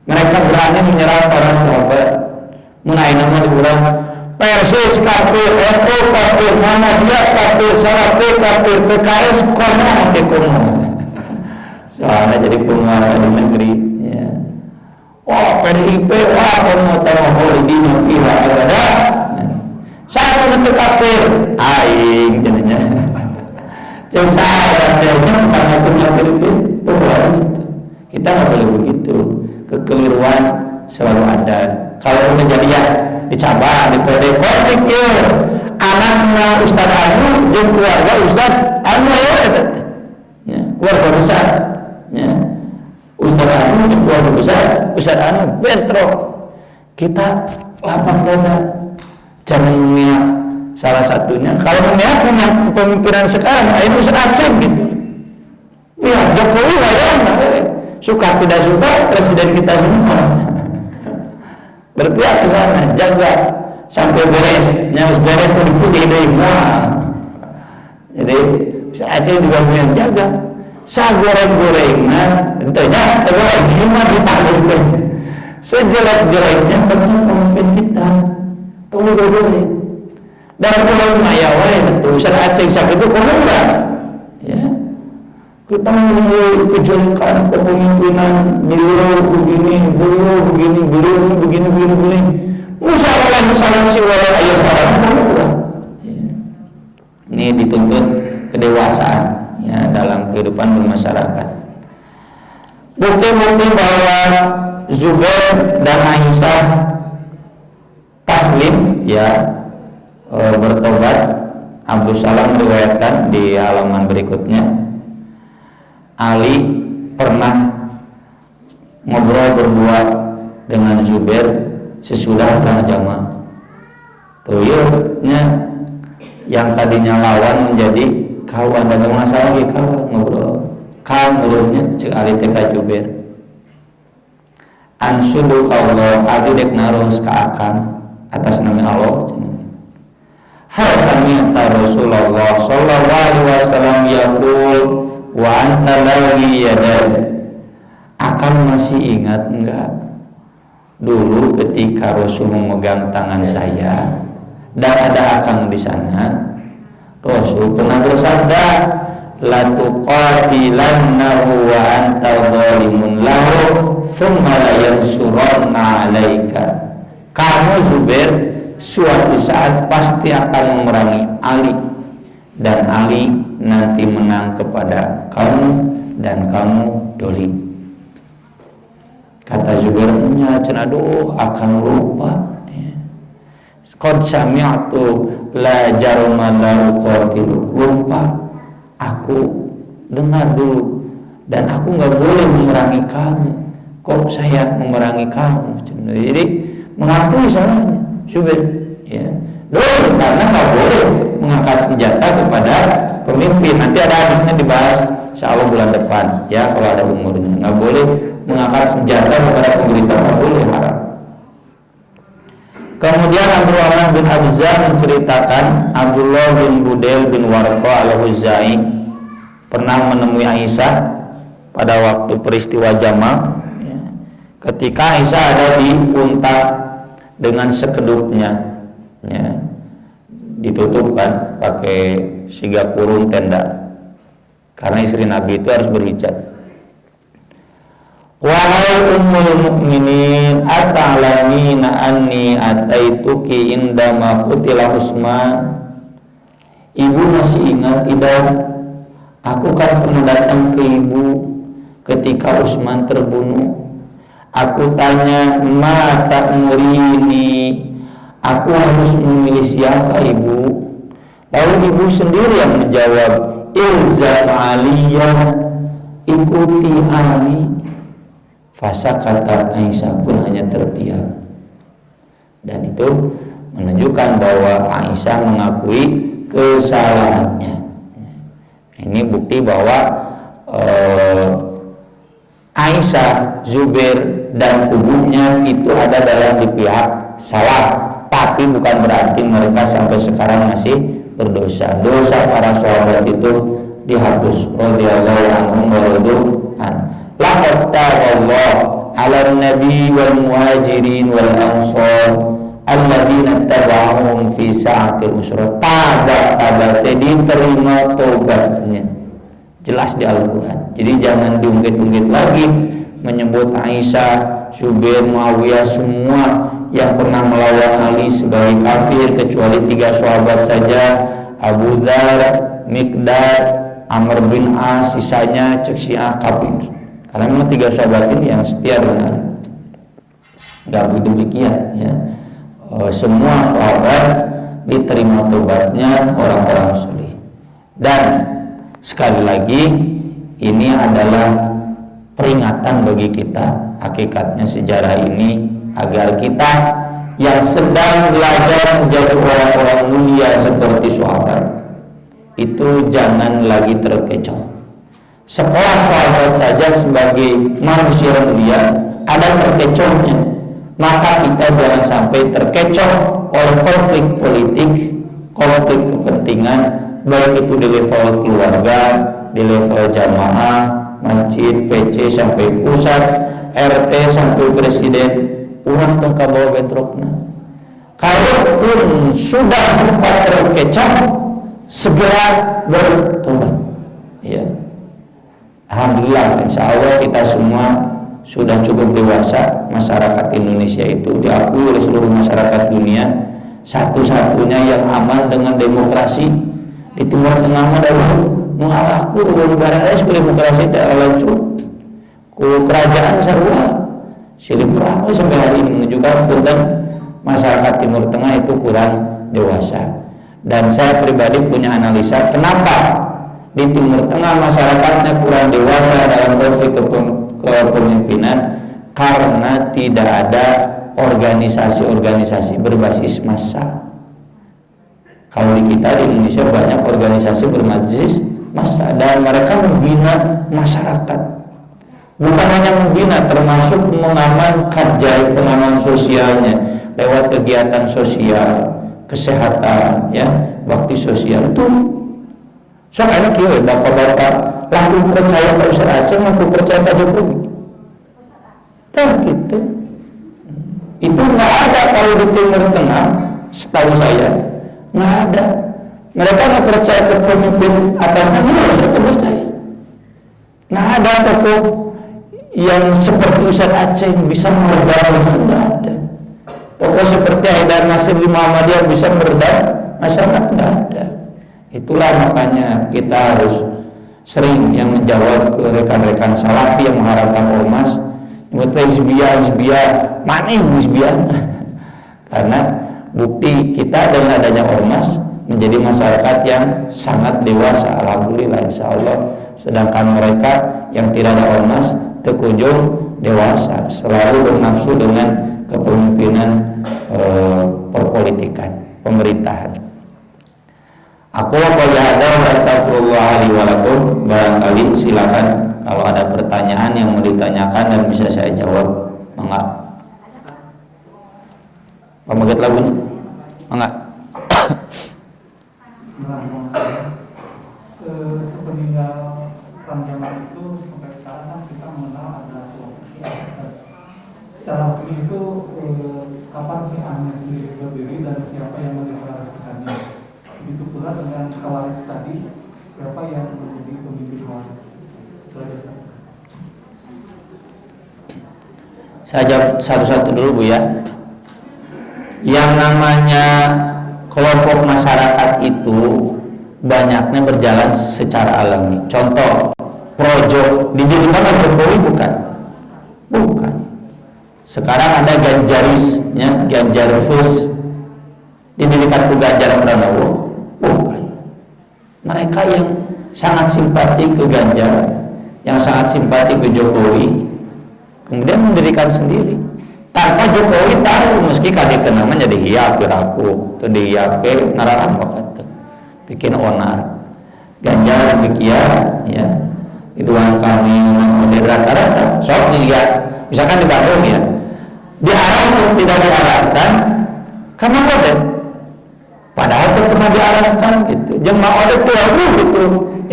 Mereka berani menyerang para sahabat. Mulai nama diulang, Persis kafir, NU kafir, Muhammadiyah kafir, Salafi kafir, PKS kono ke kono. Soalnya jadi penguasa di negeri. Ya. Wah PDIP, wah kono tahu di pihak ada. Satu bentuk kafir, aing jadinya. Jauh saya dan karena kafir itu kita nggak boleh begitu. Kekeliruan selalu ada. Kalau udah jadi ya dicabar, dipede konflik ya. Anaknya Ustaz Anu dan keluarga Ustaz Anu ya, keluarga besar. Ya. Ustaz Anu dan keluarga besar, Ustaz Anu bentrok. Kita lapang dada. Jangan memihak salah satunya. Kalau memihak punya kepemimpinan sekarang, itu Ustaz Aceh gitu. Ya Jokowi wayang, suka tidak suka presiden kita semua. Berpihak ke sana, jaga sampai beres, nyampe beres pun dipuji deh. Jadi Ustaz Aceh juga punya jaga. Sa goreng-gorengan, tentunya tergoreng lima ditanggung. Sejelek-jeleknya tentu pemimpin kita. Tunggu dulu. Dan kalau mayawai itu Ustaz Aceh sakit itu enggak. Ya. Kita mulai kejelekan kepemimpinan beliau begini. Musalah siwala ayah salam enggak. Ini dituntut kedewasaan ya dalam kehidupan bermasyarakat. Bukti-bukti bahwa Zubair dan Aisyah taslim ya bertobat Abdus Salam meriwayatkan di halaman berikutnya, Ali pernah ngobrol berdua dengan Zubair sesudah perang Jamal. Tuyurnya yang tadinya lawan menjadi kawan, dan masalah lagi kawan ngobrol. Kan urutnya cek Ali teka Zubair. Ansudu Allah abdi dek narus ka akan atas nama Allah. Hal sami'ta Rasulullah sallallahu alaihi wasallam yaqul wa anta lagi yadad. Akan masih ingat enggak dulu ketika Rasul memegang tangan saya dan ada akang di sana? Rasul pernah bersabda, la tuqatilannahu wa anta zalimun lahu thumma la yansuranna 'alaika. Kamu Zubair suatu saat pasti akan memerangi Ali, dan Ali nanti menang kepada kamu dan kamu dolim. Kata Zubair, aduh akan lupa. Qad sami'tu la jarma la uqatilu. Lupa, aku dengar dulu dan aku nggak boleh memerangi kamu. Kok saya memerangi kamu? Jadi mengakui salahnya Zubair, ya. Dolim karena nggak boleh mengangkat senjata kepada pemimpin. Nanti ada hadisnya dibahas insyaallah bulan depan, ya, kalau ada umurnya. Nggak boleh mengangkat senjata kepada pemerintah, nggak boleh, haram. Kemudian Abdurrahman bin Abza menceritakan Abdullah bin Budail bin Warqa al-Huzai pernah menemui Aisyah pada waktu peristiwa Jamal, ya. Ketika Aisyah ada di unta dengan sekedupnya, ya, ditutupkan pakai siga kurung tenda karena istri Nabi itu harus berhijab. Wahai ummul mukminin, ata'lamina anni ataituki indama qutila Utsman. Ibu masih ingat tidak? Aku kan pernah datang ke ibu ketika Utsman terbunuh. Aku tanya, ma ta'murini, aku harus memilih siapa ibu? Lalu ibu sendiri yang menjawab, ilzam aliyah, ikuti Ali. Fasa kata Aisyah pun hanya terdiam. Dan itu menunjukkan bahwa Aisyah mengakui kesalahannya. Ini bukti bahwa Aisyah, Zubair dan kubunya itu ada dalam di pihak salah, tapi bukan berarti mereka sampai sekarang masih berdosa. Dosa para sahabat itu dihapus. Radhiyallahu anhum wa radu an. Laqad taballahu 'ala an-nabi wal muhajirin wal ansar alladzina tabauhum fi sa'atil usra. Tabat diterima tobatnya. Jelas di Al-Qur'an. Jadi jangan diungkit-ungkit lagi menyebut Aisyah, Zubair, Muawiyah semua yang pernah melawan Ali sebagai kafir kecuali 3 sahabat saja, Abu Dzar, Miqdad, Amr bin As, sisanya cek Syiah kafir. Karena memang 3 sahabat ini yang setia dengan Ali. Enggak begitu demikian, ya. Semua sahabat diterima tobatnya orang-orang saleh. Dan sekali lagi ini adalah peringatan bagi kita, hakikatnya sejarah ini, agar kita yang sedang belajar menjadi orang-orang mulia seperti sahabat itu jangan lagi terkecoh. Sekolah sahabat saja sebagai manusia mulia ada terkecohnya, maka kita jangan sampai terkecoh oleh konflik politik, konflik kepentingan, baik itu di level keluarga, di level jamaah, masjid, PC sampai pusat, RT sampai presiden, urang tengka bawa bentrokna. Kalaupun sudah sempat terkecoh, segera bertobat, ya. Alhamdulillah, insya Allah kita semua sudah cukup dewasa. Masyarakat Indonesia itu diakui oleh seluruh masyarakat dunia satu-satunya yang aman dengan demokrasi. Di Timur Tengah adalah mengalahku negara seperti demokrasi tidak lanjut ku kerajaan sarua silih perang sampai hari ini menunjukkan tentang masyarakat Timur Tengah itu kurang dewasa. Dan saya pribadi punya analisa kenapa di Timur Tengah masyarakatnya kurang dewasa dalam konflik kepemimpinan, karena tidak ada organisasi-organisasi berbasis massa. Kalau di kita di Indonesia banyak organisasi berbasis massa dan mereka membina masyarakat. Bukan hanya membina, termasuk mengamankan jaya pengaman sosialnya lewat kegiatan sosial, kesehatan, ya, bakti sosial itu. So karena kieu bapak-bapak laku percaya ke Ustaz Aceh, laku percaya ke Jokowi. Tah gitu. Itu nggak ada kalau di Timur Tengah, setahu saya nggak ada. Mereka nggak percaya ke pemimpin atasnya, mereka percaya. Nggak ada tokoh yang seperti Ustaz Aceh bisa meredam, nggak ada. Tokoh seperti Haidar Nasir di Muhammadiyah bisa meredam masyarakat, nggak ada. Itulah makanya kita harus sering yang menjawab ke rekan-rekan salafi yang mengharapkan ormas, hizbiyah, mana hizbiyah? Karena bukti kita dengan adanya ormas menjadi masyarakat yang sangat dewasa, alhamdulillah, insya Allah. Sedangkan mereka yang tidak ada ormas terkunjung dewasa, selalu bernafsu dengan kepemimpinan perpolitikan, pemerintahan. Aku qouli hadza wa astaghfirullah li wa lakum. Barangkali silakan kalau ada pertanyaan yang mau ditanyakan dan bisa saya jawab. Mangga. Pamaget lagunya. Mangga. Sepeninggal Panjaman itu sampai sekarang kita mengenal ada Wakfi. Secara resmi itu kapan sih Anda sendiri berdiri dan siapa yang mendeklarasikannya? Begitu pula dengan Kawaris tadi, siapa yang menjadi pemimpin Kawaris? Saya jawab satu-satu dulu Bu ya. Yang namanya kelompok masyarakat itu banyaknya berjalan secara alami. Contoh, projo didirikan oleh Jokowi bukan? Bukan. Sekarang ada Ganjarisnya, Ganjarfus didirikan ke Ganjar Pranowo, bukan. Mereka yang sangat simpati ke Ganjar, yang sangat simpati ke Jokowi, kemudian mendirikan sendiri tanpa Jokowi tahu, meski kadek nama jadi hiap piraku itu dihiap ke ngararan waktu bikin onar. Ganjar demikian ya, Ridwan Kamil model rata-rata sok ya, misalkan di Bandung ya, diarahkan tidak diarahkan karena model, padahal itu pernah diarahkan gitu. Jemaah model tuh gitu,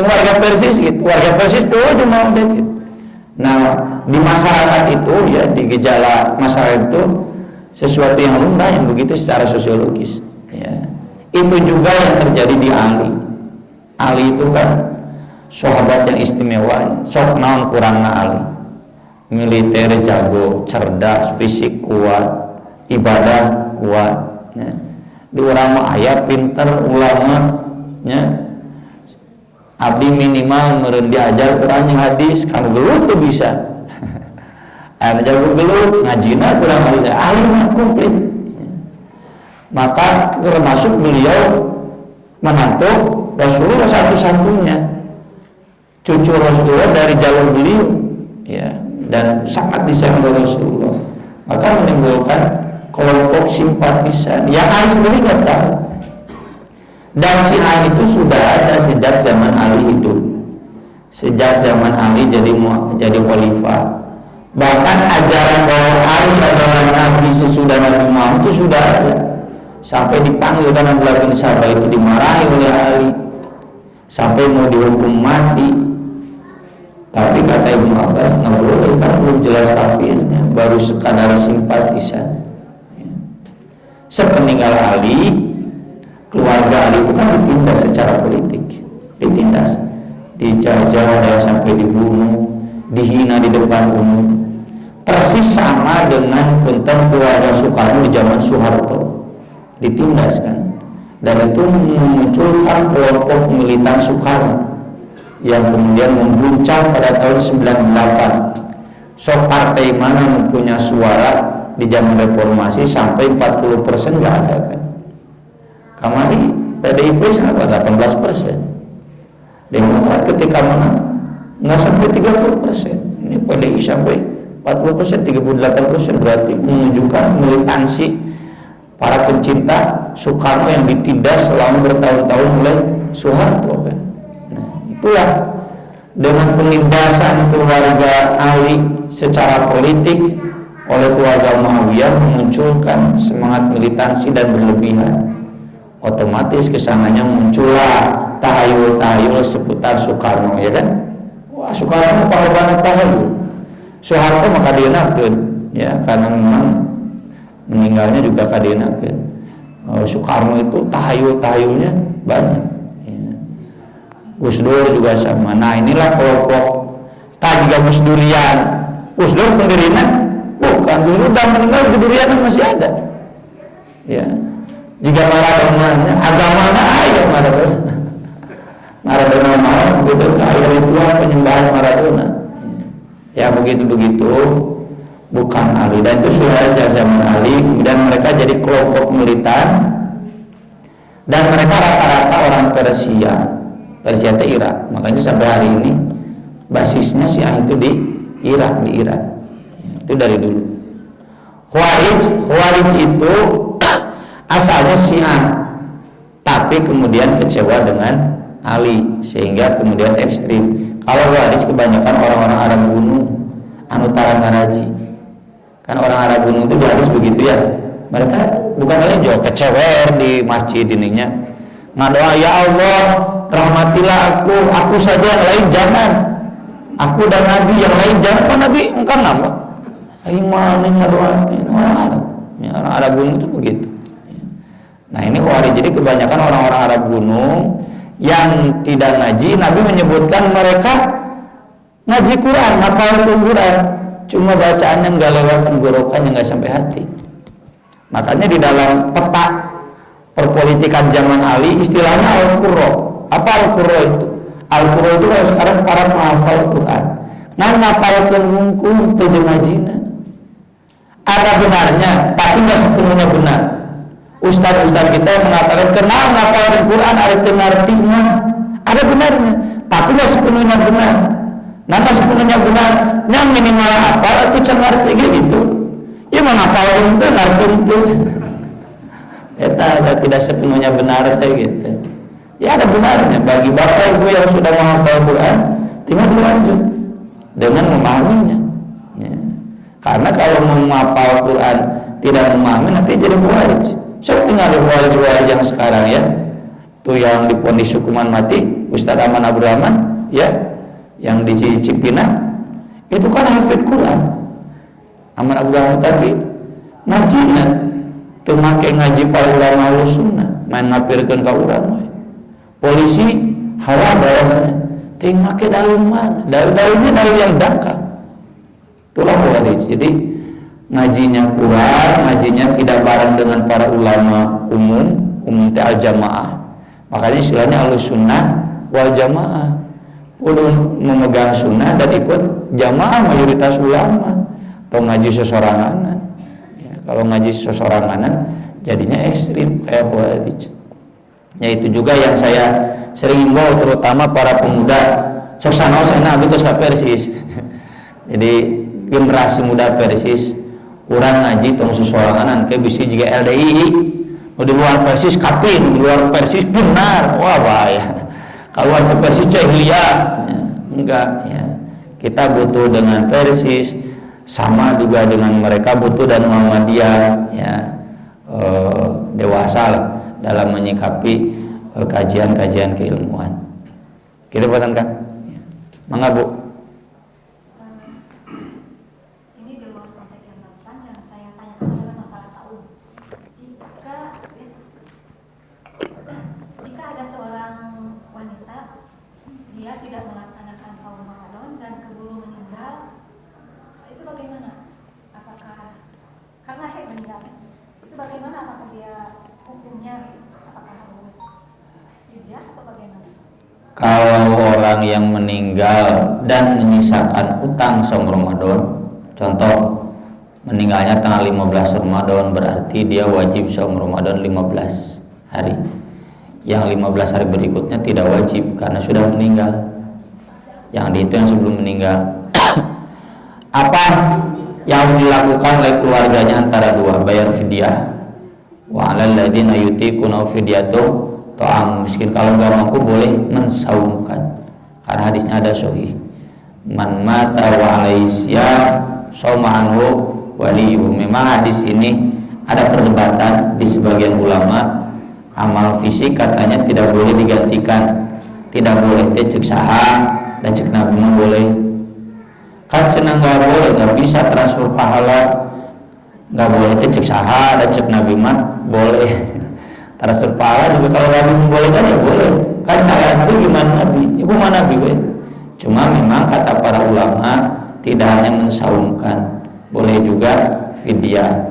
yang warga Persis gitu, warga Persis tuh jemaah model gitu. Nah di masyarakat itu ya, di gejala masyarakat itu sesuatu yang lumrah yang begitu secara sosiologis ya. Itu juga yang terjadi di Ali. Ali itu kan sahabat yang istimewa, sok naon kurangna Ali. Militer jago, cerdas, fisik kuat, ibadah kuat ya. Di orang mah aya pinter ulama ya. Abdi minimal meureun diajar Quran yang hadis kan gelut tuh bisa. Anu jago gelut ngajina kurang bisa, ahli mah komplit. Maka termasuk beliau menantu Rasulullah satu-satunya cucu Rasulullah dari jalur beliau ya, dan sangat disayang oleh Rasulullah. Maka menimbulkan kelompok simpatisan yang Ali sendiri nggak tahu. Dan si Ali itu sudah ada sejak zaman Ali hidup, sejak zaman Ali jadi khalifah. Bahkan ajaran bahwa Ali adalah Nabi sesudah Nabi Muhammad itu sudah ada. Sampai dipanggil karena belakang sahabat itu dimarahi oleh Ali, sampai mau dihukum mati. Tapi kata Ibnu Abbas nggak boleh, kan belum jelas kafirnya, baru sekadar simpatisan. Sepeninggal Ali, keluarga Ali itu kan ditindas secara politik, ditindas, dijajah dan sampai dibunuh, dihina di depan umum. Persis sama dengan punten keluarga Soekarno di zaman Soeharto, ditindas kan, dan itu memunculkan kelompok militan Soekarno yang kemudian membuncang pada tahun 98. So partai mana mempunyai suara di zaman reformasi sampai 40% nggak ada kan. Kamari PDIP sama 18%. Demokrat ketika menang nggak sampai 30%. Ini PDI sampai 40%, 38%, berarti menunjukkan militansi para pencinta Soekarno yang ditindas selama bertahun-tahun oleh Soeharto kan. Nah, itulah dengan penindasan keluarga Ali secara politik oleh keluarga Muawiyah memunculkan semangat militansi dan berlebihan. Otomatis kesananya muncullah tahayul-tahayul seputar Soekarno, ya kan? Wah, Soekarno pangloban tahayul. Soeharto maka dienakeun, ya, karena memang meninggalnya juga kadienakeun. Soekarno itu tahayul-tahayulnya banyak. Ya. Gus Dur juga sama. Nah, inilah kelompok juga Gus Durian. Gus Dur pendirinya bukan, Gus Dur udah meninggal, Gus Durian masih ada. Ya. Jika Maradona agamanya ayo Maradona. Maradona mau begitu akhir ritual penyembahan Maradona. Ya begitu-begitu bukan Ali, dan itu sudah sejak zaman Ali. Kemudian mereka jadi kelompok militan dan mereka rata-rata orang Persia itu Irak. Makanya sampai hari ini basisnya Syiah itu di Irak, itu dari dulu. Khawarij itu asalnya Syiah, tapi kemudian kecewa dengan Ali sehingga kemudian ekstrim. Kalau Khawarij kebanyakan orang-orang Arab Gunung, anu tarang ngaraji. Kan orang Arab Gunung itu harus begitu ya. Mereka bukan lain jauh kecewer di masjid ininya. Ngadoa, ya Allah, rahmatilah aku saja, yang lain jangan. Aku dan Nabi, yang lain jangan. Pak Nabi, engkau nama. Gimana ngadoa orang Arab? Ya, orang Arab Gunung itu begitu. Nah, ini Khawarij, jadi kebanyakan orang-orang Arab Gunung yang tidak ngaji. Nabi menyebutkan mereka ngaji Quran, hafal Quran, cuma bacaannya nggak lewat tenggorokannya, nggak sampai hati. Makanya di dalam peta perpolitikan zaman Ali istilahnya Al-Qurra. Apa Al-Qurra itu? Al-Qurra itu kalau sekarang para penghafal Quran nah ngapalkeun wungkul teu ngajina. Ada benarnya, tapi nggak sepenuhnya benar. Ustaz-ustaz kita yang mengatakan kenal ngapalkeun Quran ada tengartinya, ada benarnya, tapi nggak sepenuhnya benar. Nama sepenuhnya benar, yang minimal hafal atau cengarti gitu. Ya mengapalkeun teu ngartun teu. Eta tidak sepenuhnya benar kayak gitu. Ya ada benarnya bagi bapak ibu yang sudah menghafal Quran, tinggal dilanjut dengan memahaminya. Ya. Karena kalau menghafal Quran tidak memahami nanti jadi Khawarij. Saya tinggal di Khawarij yang sekarang ya, itu yang diponis hukuman mati, Ustadz Aman Abdurrahman, ya, yang di Cipinang, itu kan hafid Quran. Aman Abdurrahman tadi ngajinya tuh make ngaji para ulama sunnah, main ngapirkeun ka urang. Polisi hawa bawahnya, ting make dalil mana? Dalilnya dalil yang dangkal. Itulah Khawarij. Jadi ngajinya Quran, ngajinya tidak bareng dengan para ulama umum al-jamaah. Makanya istilahnya al-sunnah wal jamaah. Kudu memegang sunnah dan ikut jamaah mayoritas ulama. Atau ngaji sesoranganan. Ya, kalau ngaji sesoranganan jadinya ekstrim kayak Khawarij. Ya itu juga yang saya sering himbau terutama para pemuda sosana terus ka Persis. Jadi generasi muda Persis kurang ngaji tong sesoranganan ke bisi juga LDI. Di luar Persis kapin, di luar Persis benar. Wah bahaya. Kalau di Persis jahiliyah. Ya, enggak ya. Kita butuh dengan Persis sama juga dengan mereka butuh dan Muhammadiyah ya. Dewasa lah dalam menyikapi kajian-kajian keilmuan. Kita buatan kan? Mangga Bu. Ini di luar konteks yang barusan yang saya tanyakan adalah masalah saum. Jika ada seorang wanita dia tidak melaksanakan saum Ramadan dan keburu meninggal, itu bagaimana? Apakah karena haid meninggal? Itu bagaimana? Apakah dia hukumnya? Apakah harus hijrah atau bagaimana? Kalau orang yang meninggal dan menyisakan utang saum Ramadan, contoh meninggalnya tanggal 15 Ramadan, berarti dia wajib saum Ramadan 15 hari. Yang 15 hari berikutnya tidak wajib karena sudah meninggal. Yang dihitung yang sebelum meninggal. Apa yang harus dilakukan oleh keluarganya antara dua? Bayar fidyah. Wa 'alal ladzina yutiquna fidyatun ta'am miskin. Kalau nggak mampu boleh mensaumkan. Karena hadisnya ada sahih. Man mata wa alaihi syam shauma anhu waliyuh. Memang hadis ini ada perdebatan di sebagian ulama. Amal fisik katanya tidak boleh digantikan, tidak boleh teh cek saha dan cek nabi mah boleh. Kan cenah nggak boleh, nggak bisa transfer pahala, nggak boleh teh cek saha dan cek nabi mah boleh. Transfer pahala juga kalau nabi membolehkan ya boleh. Kan saya nabi gimana nabi? Ya gimana nabi we? Cuma memang kata para ulama tidak hanya mensaumkan, boleh juga fidyah.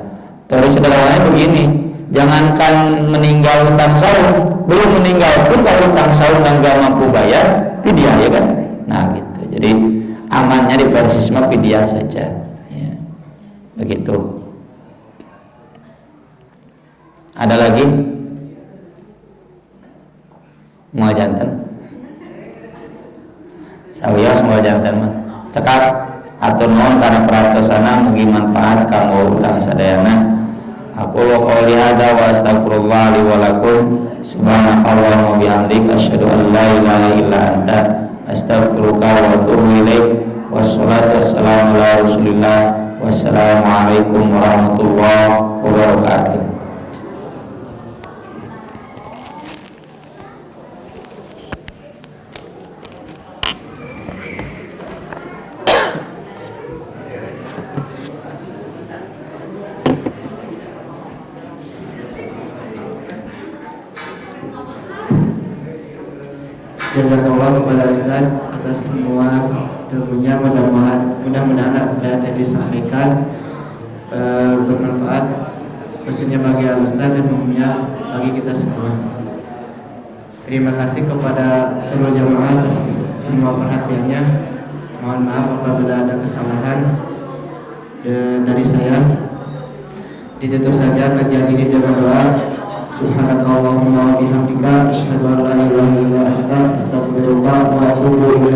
Terus sederhananya begini, jangankan meninggal utang saum, belum meninggal pun kalau utang saum dan gak mampu bayar, fidyah ya kan? Nah gitu. Jadi amannya di persisma fidyah saja. Ya. Begitu. Ada lagi? Mau jantan? Sawios mau jantan mah. Cekap atur nuhun karena peratosana mugi manfaat kanggo urang sadayana. Aku qouli hadza wa astaghfirullah li wa lakum subhanakallahumma wa bihamdik asyhadu an la ilaha illa anta astaghfiruka wa atubu ilaik. Wassalatu wassalamu ala Rasulillah. Wassalamualaikum warahmatullahi wabarakatuh. Jazakallah kepada Ustaz atas semua ilmunya. Mudah-mudahan apa yang tadi disampaikan bermanfaat khususnya bagi Ustaz dan umumnya bagi kita semua. Terima kasih kepada seluruh jamaah atas semua perhatiannya. Mohon maaf apabila ada kesalahan dari saya. Ditutup saja kajian ini dengan doa. Subhanakallahumma wa bihamdika asyhadu an la ilaha illa anta astaghfiruka wa atubu ilaik.